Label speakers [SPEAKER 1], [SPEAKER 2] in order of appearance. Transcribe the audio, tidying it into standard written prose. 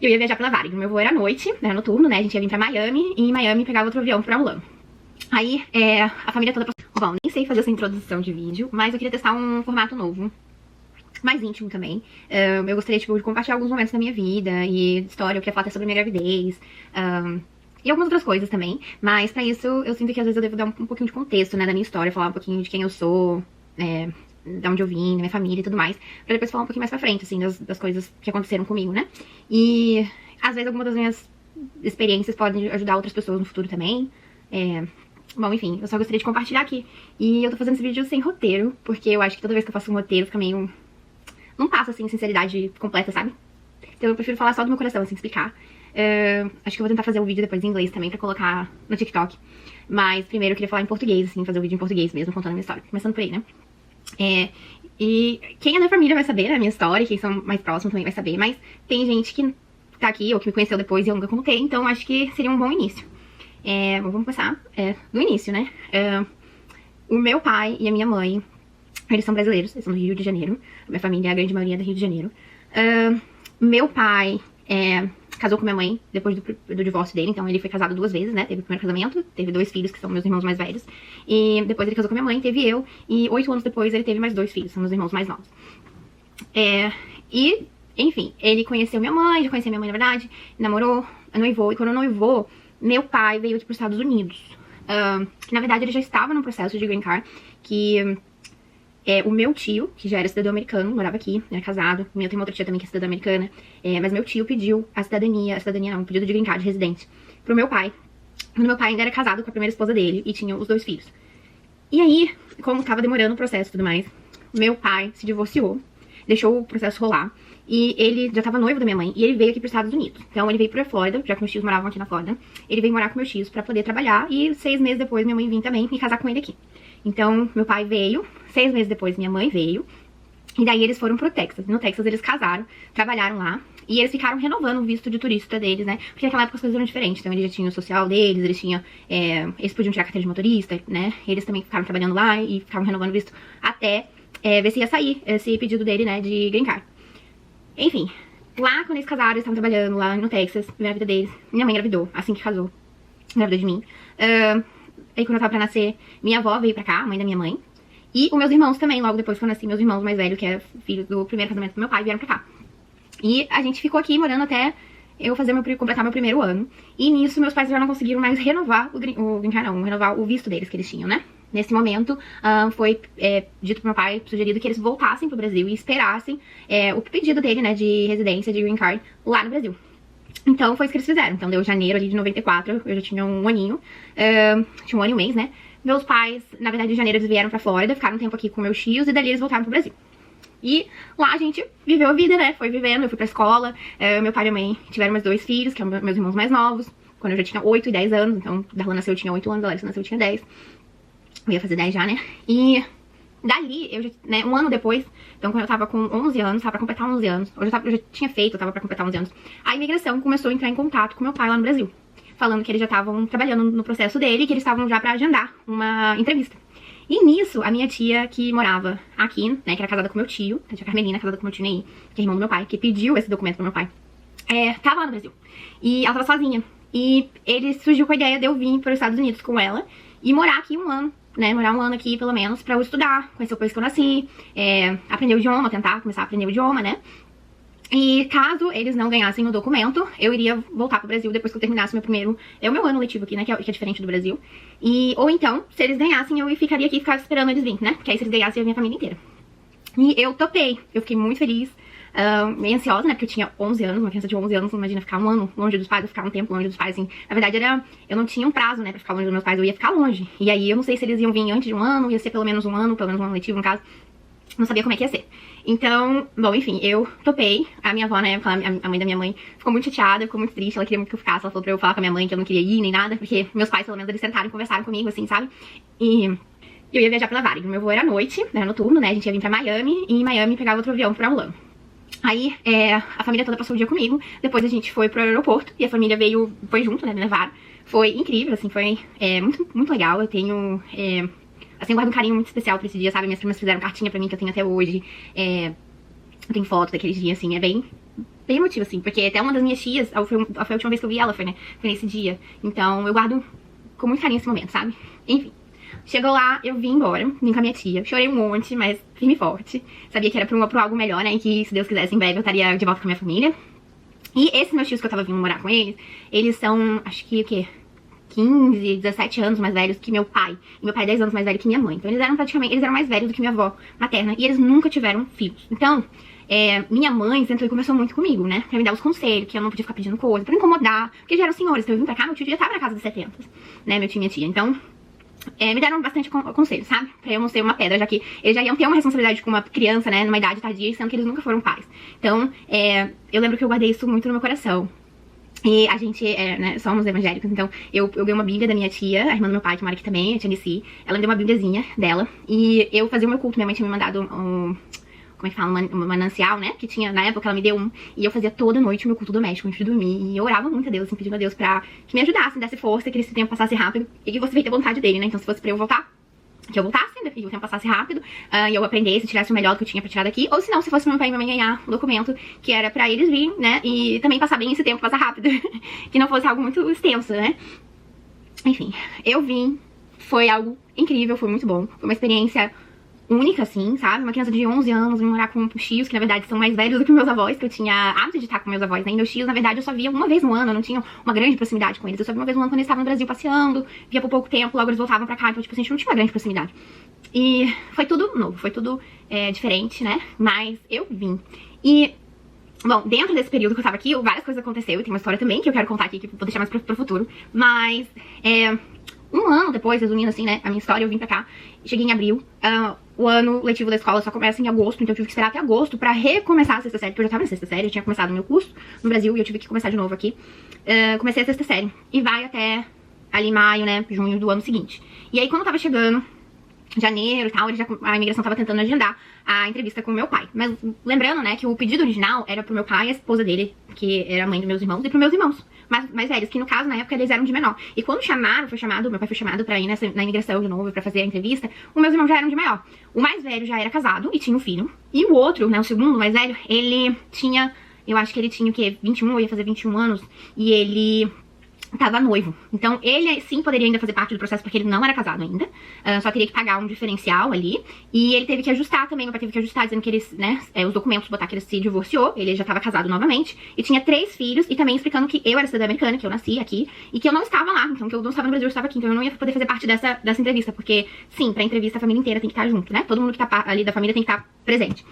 [SPEAKER 1] E eu ia viajar pra Varig. O meu voo era à noite, era noturno, né? A gente ia vir pra Miami, e em Miami pegava outro avião pra Orlando. Aí, a família toda... Bom, nem sei fazer essa introdução de vídeo, mas eu queria testar um formato novo, mais íntimo também. Eu gostaria, tipo, de compartilhar alguns momentos da minha vida e história. Eu queria falar até sobre a minha gravidez, e algumas outras coisas também. Mas pra isso, eu sinto que às vezes eu devo dar um pouquinho de contexto, né, da minha história, falar um pouquinho de quem eu sou, de onde eu vim, da minha família e tudo mais, pra depois falar um pouquinho mais pra frente, assim, das coisas que aconteceram comigo, né? E às vezes algumas das minhas experiências podem ajudar outras pessoas no futuro também. Bom, enfim, eu só gostaria de compartilhar aqui. E eu tô fazendo esse vídeo sem roteiro, porque eu acho que toda vez que eu faço um roteiro fica meio... não passa, assim, sinceridade completa, sabe? Então eu prefiro falar só do meu coração, assim, explicar. Acho que eu vou tentar fazer um vídeo depois em inglês também pra colocar no TikTok. Mas primeiro eu queria falar em português, assim, fazer um vídeo em português mesmo, contando a minha história. Começando por aí, né? E quem é da família vai saber a minha história, quem são mais próximos também vai saber. Mas tem gente que tá aqui, ou que me conheceu depois e eu nunca contei, então acho que seria um bom início. Vamos começar do início, né? O meu pai e a minha mãe, eles são brasileiros, eles são do Rio de Janeiro. A minha família, a grande maioria é do Rio de Janeiro. Meu pai casou com minha mãe depois do divórcio dele, então ele foi casado 2 vezes, né? Teve o primeiro casamento, teve 2 filhos, que são meus irmãos mais velhos. E depois ele casou com minha mãe, teve eu, e 8 anos depois ele teve mais 2 filhos, são meus irmãos mais novos. E, enfim, ele conheceu minha mãe, já conhecia minha mãe na verdade, namorou, noivou, e quando noivou, meu pai veio aqui para os Estados Unidos. Que na verdade ele já estava no processo de green card, que o meu tio, que já era cidadão americano, morava aqui, era casado. Eu tenho uma outra tia também que é cidadã americana. Mas meu tio pediu a cidadania não, o pedido de green card de residente pro meu pai. Quando meu pai ainda era casado com a primeira esposa dele e tinha os 2 filhos. E aí, como tava demorando o processo e tudo mais, meu pai se divorciou, deixou o processo rolar. E ele já tava noivo da minha mãe, e ele veio aqui pros Estados Unidos. Então ele veio pra Flórida, já que meus tios moravam aqui na Flórida. Ele veio morar com meus tios pra poder trabalhar, e 6 meses depois minha mãe vinha também e casar com ele aqui. Então meu pai veio, 6 meses depois minha mãe veio, e daí eles foram pro Texas. No Texas eles casaram, trabalharam lá, e eles ficaram renovando o visto de turista deles, né? Porque naquela época as coisas eram diferentes, então eles já tinham o social deles, eles podiam tirar a carteira de motorista, né? Eles também ficaram trabalhando lá e ficaram renovando o visto até ver se ia sair esse pedido dele, né, de green card. Enfim, lá quando eles casaram, eles estavam trabalhando lá no Texas, primeira vida deles. Minha mãe engravidou, assim que casou, engravidou de mim. Aí quando eu tava pra nascer, minha avó veio pra cá, a mãe da minha mãe. E os meus irmãos também, logo depois que eu nasci, meus irmãos mais velhos, que é filho do primeiro casamento do meu pai, vieram pra cá. E a gente ficou aqui morando até eu completar meu primeiro ano. E nisso meus pais já não conseguiram mais renovar renovar o visto deles que eles tinham, né? Nesse momento, foi dito pro meu pai, sugerido que eles voltassem pro Brasil e esperassem o pedido dele, né, de residência, de green card, lá no Brasil. Então, foi isso que eles fizeram. Então, deu janeiro ali de 94, eu já tinha um aninho, tinha um ano e um mês, né? Meus pais, na verdade, em janeiro eles vieram pra Flórida, ficaram um tempo aqui com meus tios e dali eles voltaram pro Brasil. E lá a gente viveu a vida, né? Foi vivendo, eu fui pra escola, meu pai e minha mãe tiveram mais 2 filhos, que são meus irmãos mais novos, quando eu já tinha 8 e 10 anos, então Darlan nasceu eu tinha 8 anos, Alexa nasceu eu tinha 10. Eu ia fazer 10 já, né? E dali, né, um ano depois, então quando eu tava com 11 anos, tava pra completar 11 anos, eu já tinha feito, eu tava pra completar 11 anos, a imigração começou a entrar em contato com meu pai lá no Brasil, falando que eles já estavam trabalhando no processo dele e que eles estavam já pra agendar uma entrevista. E nisso, a minha tia, que morava aqui, né, que era casada com meu tio, a tia Carmelina, casada com meu tio Ney, que é irmão do meu pai, que pediu esse documento pro meu pai, tava lá no Brasil. E ela tava sozinha. E ele surgiu com a ideia de eu vir para os Estados Unidos com ela e morar aqui um ano, né, morar um ano aqui pelo menos pra eu estudar, conhecer o país que eu nasci, aprender o idioma, tentar começar a aprender o idioma, né. E caso eles não ganhassem o documento, eu iria voltar pro Brasil depois que eu terminasse meu primeiro... o meu ano letivo aqui, né, que é diferente do Brasil. Ou então, se eles ganhassem, eu ficaria aqui e ficava esperando eles virem, né? Porque aí se eles ganhassem, eu ia minha família inteira. E eu topei. Eu fiquei muito feliz, meio ansiosa, né? Porque eu tinha 11 anos, uma criança de 11 anos, imagina ficar um ano longe dos pais, ou ficar um tempo longe dos pais, assim. Na verdade, eu não tinha um prazo, né, pra ficar longe dos meus pais, eu ia ficar longe. E aí, eu não sei se eles iam vir antes de um ano, ia ser pelo menos um ano letivo, no caso. Não sabia como é que ia ser. Então, bom, enfim, eu topei. A minha avó, na época, a mãe da minha mãe, ficou muito chateada, ficou muito triste. Ela queria muito que eu ficasse. Ela falou pra eu falar com a minha mãe que eu não queria ir nem nada, porque meus pais, pelo menos, eles sentaram e conversaram comigo, assim, sabe? E eu ia viajar pela Varig. O meu voo era à noite, era noturno, né? A gente ia vir pra Miami, e em Miami pegava outro avião pra Orlando. Aí, a família toda passou o dia comigo. Depois a gente foi pro aeroporto, e a família foi junto, né? Me levaram. Foi incrível, assim, foi muito, muito legal. Eu tenho... assim, eu guardo um carinho muito especial pra esse dia, sabe? Minhas primas fizeram cartinha pra mim, que eu tenho até hoje. Eu tenho foto daqueles dias, assim, é bem bem emotivo, assim, porque até uma das minhas tias, foi a última vez que eu vi ela, foi nesse dia. Então eu guardo com muito carinho esse momento, sabe? Enfim. Chegou lá, eu vim embora, vim com a minha tia. Chorei um monte, mas firme e forte. Sabia que era pro algo melhor, né? E que, se Deus quisesse, em breve eu estaria de volta com a minha família. E esses meus tios que eu tava vindo morar com eles são, acho que, o quê? 15, 17 anos mais velhos que meu pai. E meu pai é 10 anos mais velho que minha mãe. Então eles eram mais velhos do que minha avó materna. E eles nunca tiveram filhos. Então, minha mãe sentou e conversou muito comigo, né? Pra me dar os conselhos, que eu não podia ficar pedindo coisa, pra não incomodar. Porque já eram senhores, então eu vim pra cá, meu tio já tava na casa dos 70, né? Meu tio e minha tia. Então, me deram bastante conselho, sabe? Pra eu não ser uma pedra, já que eles já iam ter uma responsabilidade com uma criança, né? Numa idade tardia, sendo que eles nunca foram pais. Então, eu lembro que eu guardei isso muito no meu coração. E a gente, né, somos evangélicos, então eu ganhei uma bíblia da minha tia, a irmã do meu pai, que mora aqui também, a tia Nissi. Ela me deu uma bíbliazinha dela. E eu fazia o meu culto, minha mãe tinha me mandado como é que fala, um manancial, né, que tinha, na época ela me deu um. E eu fazia toda noite o meu culto doméstico antes de dormir. E eu orava muito a Deus, assim, pedindo a Deus pra que me ajudasse, me desse força, que esse tempo passasse rápido. E que fosse feita a vontade dele, né, então se fosse pra eu voltar, que eu voltasse, que o tempo passasse rápido, e eu aprendesse, tirasse o melhor do que eu tinha pra tirar daqui. Ou se não, se fosse meu pai e minha mãe ganhar um documento que era pra eles virem, né, e também passar bem esse tempo, passar rápido. Que não fosse algo muito extenso, né. Enfim, eu vim, foi algo incrível, foi muito bom. Foi uma experiência única, assim, sabe? Uma criança de 11 anos vim morar com tios, que na verdade são mais velhos do que meus avós, que eu tinha hábito de estar com meus avós, né? E meus tios, na verdade, eu só via uma vez no ano, eu não tinha uma grande proximidade com eles. Eu só via uma vez no ano quando eles estavam no Brasil passeando, via por pouco tempo, logo eles voltavam pra cá, então, tipo, a gente não tinha uma grande proximidade. E foi tudo novo, foi tudo diferente, né? Mas eu vim. E, bom, dentro desse período que eu tava aqui, várias coisas aconteceram, e tem uma história também que eu quero contar aqui, que eu vou deixar mais pro futuro. Mas, um ano depois, resumindo assim, né, a minha história, eu vim pra cá, cheguei em abril. O ano letivo da escola só começa em agosto, então eu tive que esperar até agosto pra recomeçar a sexta série, porque eu já tava na sexta série, eu tinha começado o meu curso no Brasil e eu tive que começar de novo aqui. Comecei a sexta série e vai até ali maio, né, junho do ano seguinte. E aí quando eu tava chegando, janeiro e tal, a imigração tava tentando agendar a entrevista com o meu pai. Mas lembrando, né, que o pedido original era pro meu pai e a esposa dele, que era a mãe dos meus irmãos, e pros meus irmãos mais velhos, que no caso, na época, eles eram de menor. E quando meu pai foi chamado pra ir na imigração de novo, pra fazer a entrevista, os meus irmãos já eram de maior. O mais velho já era casado e tinha um filho. E o outro, né, o segundo, mais velho, ele tinha, eu acho que ele tinha o quê? 21, eu ia fazer 21 anos, e ele tava noivo. Então ele sim poderia ainda fazer parte do processo, porque ele não era casado ainda, só teria que pagar um diferencial ali. E ele teve que ajustar também, meu pai teve que ajustar, dizendo que ele, né, os documentos, botar que ele se divorciou, ele já tava casado novamente, e tinha 3 filhos, e também explicando que eu era cidadã americana, que eu nasci aqui, e que eu não estava lá, então que eu não estava no Brasil, eu estava aqui, então eu não ia poder fazer parte dessa entrevista, porque sim, pra entrevista a família inteira tem que estar junto, né, todo mundo que tá ali da família tem que estar presente.